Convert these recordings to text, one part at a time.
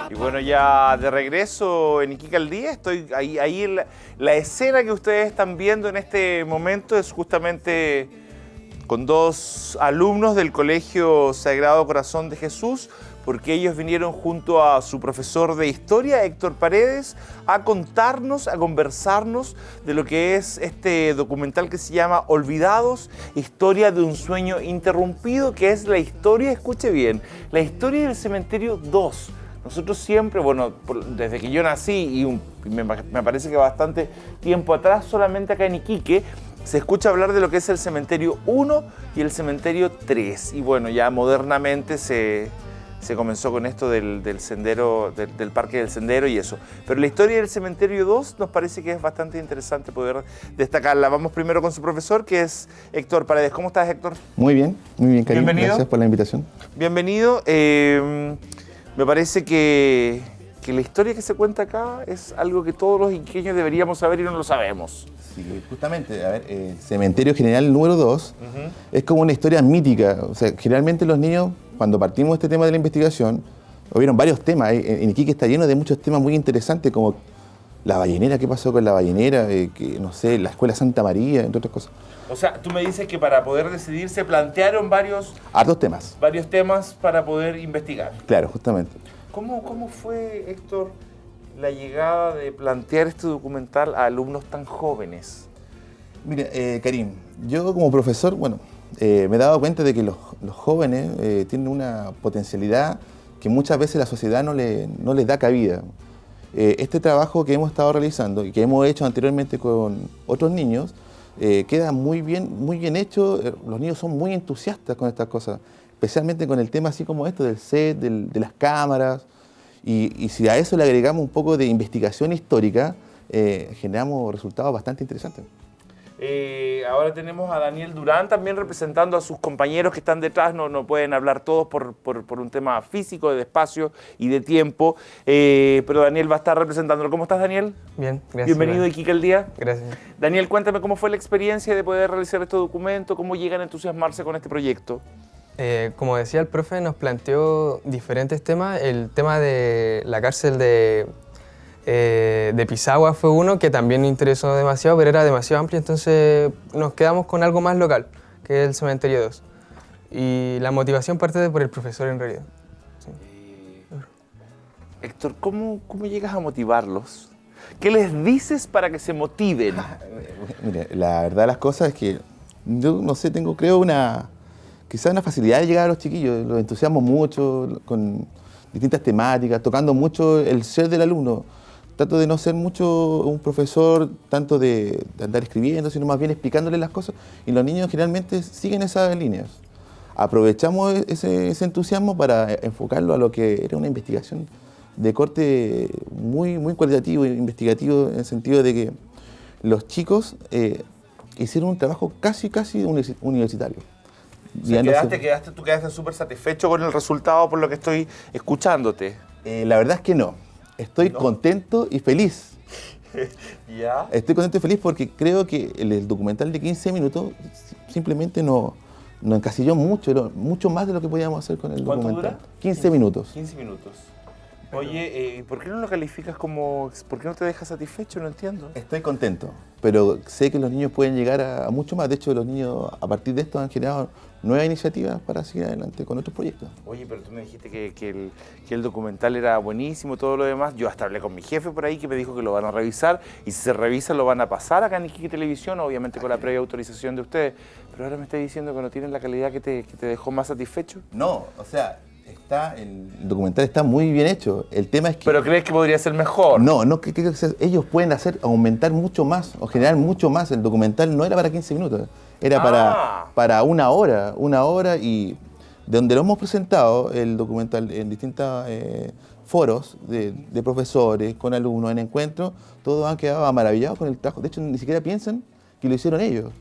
Y bueno, ya de regreso en Iquique al Día, estoy ahí en la escena que ustedes están viendo en este momento es justamente con dos alumnos del Colegio Sagrado Corazón de Jesús, porque ellos vinieron junto a su profesor de historia, Héctor Paredes, a contarnos, a conversarnos de lo que es este documental que se llama Olvidados, historia de un sueño interrumpido, que es la historia, escuche bien, la historia del Cementerio 2. Nosotros siempre, bueno, desde que yo nací y me parece que bastante tiempo atrás, solamente acá en Iquique, se escucha hablar de lo que es el Cementerio 1 y el Cementerio 3. Y bueno, ya modernamente se comenzó con esto del sendero, del Parque del Sendero y eso. Pero la historia del Cementerio 2 nos parece que es bastante interesante poder destacarla. Vamos primero con su profesor, que es Héctor Paredes. ¿Cómo estás, Héctor? Muy bien, Karim. Bienvenido. Gracias por la invitación. Bienvenido. Me parece que la historia que se cuenta acá es algo que todos los iquiqueños deberíamos saber y no lo sabemos. Sí, justamente, a ver, Cementerio General número 2 es como una historia mítica. O sea, generalmente los niños, cuando partimos de este tema de la investigación, hubieron varios temas. En Iquique está lleno de muchos temas muy interesantes, como la ballenera, qué pasó con la ballenera, no sé, la Escuela Santa María, entre otras cosas. O sea, tú me dices que para poder decidir se plantearon varios temas para poder investigar. Claro, justamente. ¿Cómo fue, Héctor, la llegada de plantear este documental a alumnos tan jóvenes? Mira, Karim, yo como profesor, bueno, me he dado cuenta de que los jóvenes tienen una potencialidad que muchas veces la sociedad no les da cabida. Este trabajo que hemos estado realizando y que hemos hecho anteriormente con otros niños, queda muy bien hecho. Los niños son muy entusiastas con estas cosas, especialmente con el tema así como esto del set, de las cámaras. Y si a eso le agregamos un poco de investigación histórica, generamos resultados bastante interesantes. Ahora tenemos a Daniel Durán también representando a sus compañeros que están detrás, no pueden hablar todos por un tema físico, de espacio y de tiempo, pero Daniel va a estar representándolo. ¿Cómo estás, Daniel? Bien, gracias. Bienvenido a Iquique al Día. Gracias. Daniel, cuéntame cómo fue la experiencia de poder realizar este documento, cómo llegan a entusiasmarse con este proyecto. Como decía el profe, nos planteó diferentes temas. El tema de la cárcel de Pisagua fue uno que también nos interesó demasiado, pero era demasiado amplio, entonces nos quedamos con algo más local, que es el Cementerio 2. Y la motivación parte por el profesor en realidad. Sí. Héctor, ¿cómo llegas a motivarlos? ¿Qué les dices para que se motiven? Mira, la verdad de las cosas es que yo, no sé, creo quizás una facilidad de llegar a los chiquillos. Los entusiasmo mucho con distintas temáticas, tocando mucho el ser del alumno. Trato de no ser mucho un profesor, tanto de andar escribiendo, sino más bien explicándoles las cosas. Y los niños generalmente siguen esas líneas. Aprovechamos ese entusiasmo para enfocarlo a lo que era una investigación de corte muy cualitativo e investigativo, en el sentido de que los chicos hicieron un trabajo casi universitario. O sea, tú quedaste súper satisfecho con el resultado por lo que estoy escuchándote. La verdad es que no. Estoy contento y feliz. ¿Ya? Estoy contento y feliz porque creo que el documental de 15 minutos simplemente no encasilló mucho más de lo que podíamos hacer con el documental. ¿Cuánto dura? 15 minutos. 15 minutos. Oye, ¿por qué no lo calificas como... ¿Por qué no te dejas satisfecho? No entiendo. Estoy contento, pero sé que los niños pueden llegar a mucho más. De hecho, los niños a partir de esto han generado nuevas iniciativas para seguir adelante con otros proyectos. Oye, pero tú me dijiste que el documental era buenísimo, todo lo demás. Yo hasta hablé con mi jefe por ahí que me dijo que lo van a revisar y si se revisa lo van a pasar acá en Iquique Televisión, obviamente con la previa autorización de ustedes. Pero ahora me estás diciendo que no tienen la calidad que te dejó más satisfecho. No, o sea... El documental está muy bien hecho. El tema es que... ¿Pero crees que podría ser mejor? No, ellos pueden aumentar mucho más o generar mucho más. El documental no era para 15 minutos, era para una hora y de donde lo hemos presentado, el documental en distintos foros de profesores, con alumnos, en encuentros, todos han quedado maravillados con el trabajo. De hecho, ni siquiera piensan que lo hicieron ellos.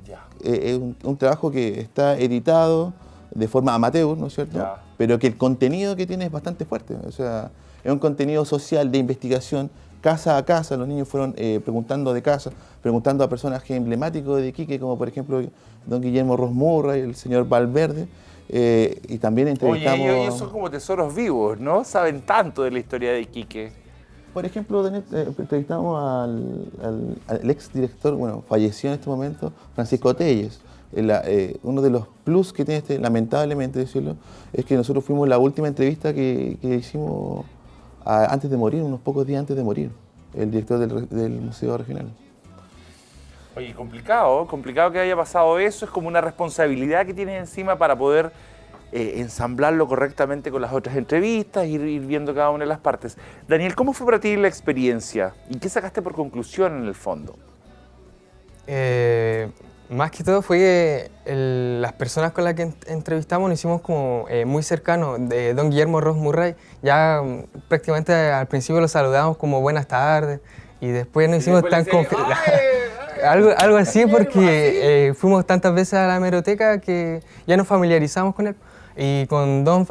Ya. Es un trabajo que está editado, de forma amateur, ¿no es cierto? Ya. Pero que el contenido que tiene es bastante fuerte. O sea, es un contenido social de investigación, casa a casa. Los niños fueron preguntando de casa, preguntando a personajes emblemáticos de Iquique, como por ejemplo don Guillermo Ross Murray, el señor Valverde. Y también entrevistamos... Oye, ellos son como tesoros vivos, ¿no? Saben tanto de la historia de Iquique. Por ejemplo, Daniel, entrevistamos al ex director, bueno, falleció en este momento, Francisco Telles. Uno de los plus que tiene lamentablemente decirlo, es que nosotros fuimos la última entrevista que hicimos antes de morir, unos pocos días antes de morir, el director del Museo Regional. Oye, complicado que haya pasado eso, es como una responsabilidad que tienes encima para poder ensamblarlo correctamente con las otras entrevistas, ir viendo cada una de las partes. Daniel, ¿cómo fue para ti la experiencia? ¿Y qué sacaste por conclusión en el fondo? Más que todo fue que las personas con las que entrevistamos nos hicimos como muy cercanos. De don Guillermo Ross Murray, ya prácticamente al principio lo saludamos como buenas tardes y después nos hicimos tan confiados. Algo así porque fuimos tantas veces a la hemeroteca que ya nos familiarizamos con él. Y con don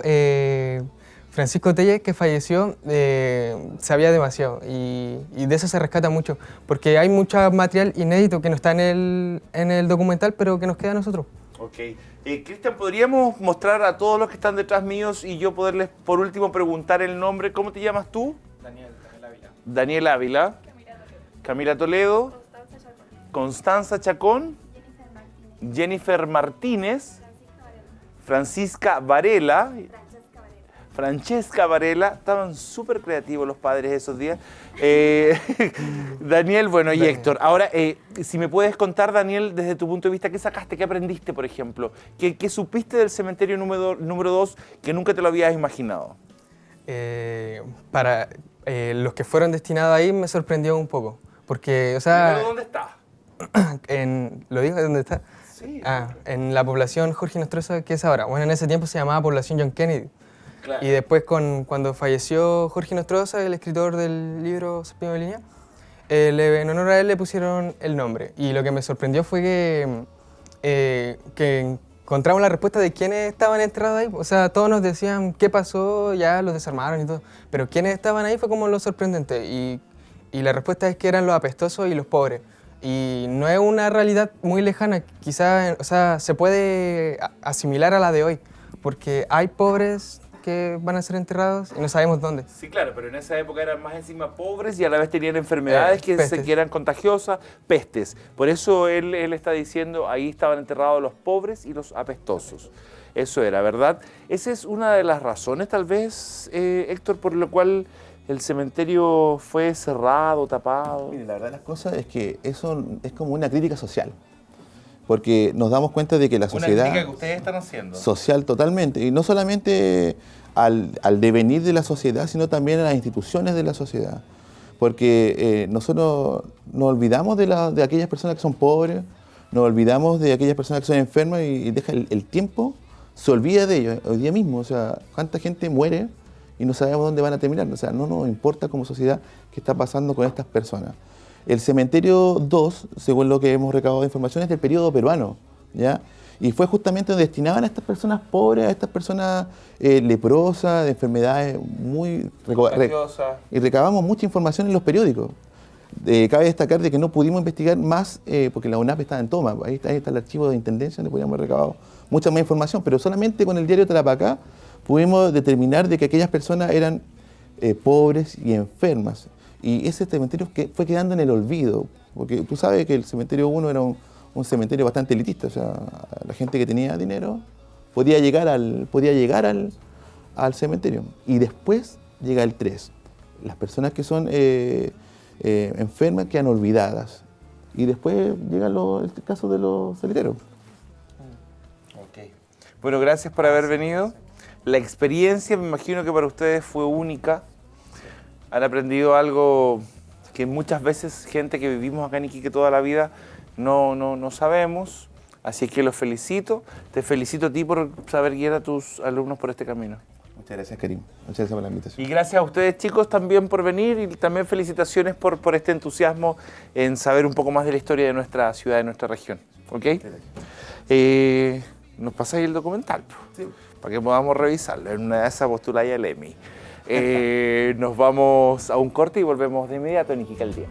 Francisco Telles, que falleció, sabía demasiado y de eso se rescata mucho, porque hay mucho material inédito que no está en el documental, pero que nos queda a nosotros. Ok. Cristian, ¿podríamos mostrar a todos los que están detrás míos y yo poderles por último preguntar el nombre? ¿Cómo te llamas tú? Daniel Ávila. Daniel Ávila. Camila Toledo. Constanza Chacón. Jennifer Martínez. Francisca Varela. Francesca Varela. Estaban súper creativos los padres esos días. Daniel, bueno, y Héctor. Ahora, si me puedes contar, Daniel, desde tu punto de vista, ¿qué sacaste? ¿Qué aprendiste, por ejemplo? ¿Qué supiste del cementerio número 2 que nunca te lo habías imaginado? Para los que fueron destinados ahí me sorprendió un poco. Porque, o sea... ¿Pero dónde está? ¿Lo digo? ¿Dónde está? Sí. En la población Jorge Nostroza, que es ahora. Bueno, en ese tiempo se llamaba población John Kennedy. Claro. Y después, cuando falleció Jorge Nostroza, el escritor del libro Séptimo de Línea, en honor a él le pusieron el nombre. Y lo que me sorprendió fue que encontramos la respuesta de quiénes estaban enterrados ahí. O sea, todos nos decían qué pasó, ya los desarmaron y todo. Pero quiénes estaban ahí fue como lo sorprendente. Y la respuesta es que eran los apestosos y los pobres. Y no es una realidad muy lejana, quizás, o sea, se puede asimilar a la de hoy, porque hay pobres que van a ser enterrados y no sabemos dónde. Sí, claro, pero en esa época eran más encima pobres y a la vez tenían enfermedades que eran contagiosas, pestes. Por eso él está diciendo, ahí estaban enterrados los pobres y los apestosos. Eso era, ¿verdad? Esa es una de las razones, tal vez, Héctor, por lo cual el cementerio fue cerrado, tapado. Mire, la verdad de las cosas es que eso es como una crítica social. Porque nos damos cuenta de que la sociedad... Una crítica que ustedes están haciendo. Social totalmente. Y no solamente al devenir de la sociedad, sino también a las instituciones de la sociedad. Porque nosotros nos olvidamos de aquellas personas que son pobres, nos olvidamos de aquellas personas que son enfermas y deja el tiempo, se olvida de ellos. Hoy día mismo, o sea, cuánta gente muere y no sabemos dónde van a terminar. O sea, no nos importa como sociedad qué está pasando con estas personas. El cementerio 2, según lo que hemos recabado de información, es del periodo peruano, ¿ya? Y fue justamente donde destinaban a estas personas pobres, a estas personas leprosas, de enfermedades muy... Y recabamos mucha información en los periódicos. Cabe destacar de que no pudimos investigar más porque la UNAP estaba en toma. Ahí está el archivo de intendencia donde podíamos haber recabado mucha más información, pero solamente con el diario Tarapacá pudimos determinar de que aquellas personas eran pobres y enfermas. Y ese cementerio fue quedando en el olvido, porque tú sabes que el cementerio 1 era un cementerio bastante elitista, o sea, la gente que tenía dinero podía llegar al cementerio. Y después llega el 3. Las personas que son enfermas quedan olvidadas. Y después llega el caso de los celiteros. Ok. Bueno, gracias por haber venido. La experiencia, me imagino que para ustedes fue única. Han aprendido algo que muchas veces gente que vivimos acá en Iquique toda la vida no sabemos. Así que los felicito. Te felicito a ti por saber guiar a tus alumnos por este camino. Muchas gracias, Karim. Muchas gracias por la invitación. Y gracias a ustedes, chicos, también por venir y también felicitaciones por este entusiasmo en saber un poco más de la historia de nuestra ciudad, de nuestra región. ¿Ok? nos pasáis el documental, para que podamos revisarlo. En una de esas postuláis al Emmy. Nos vamos a un corte y volvemos de inmediato en Iquique al Día.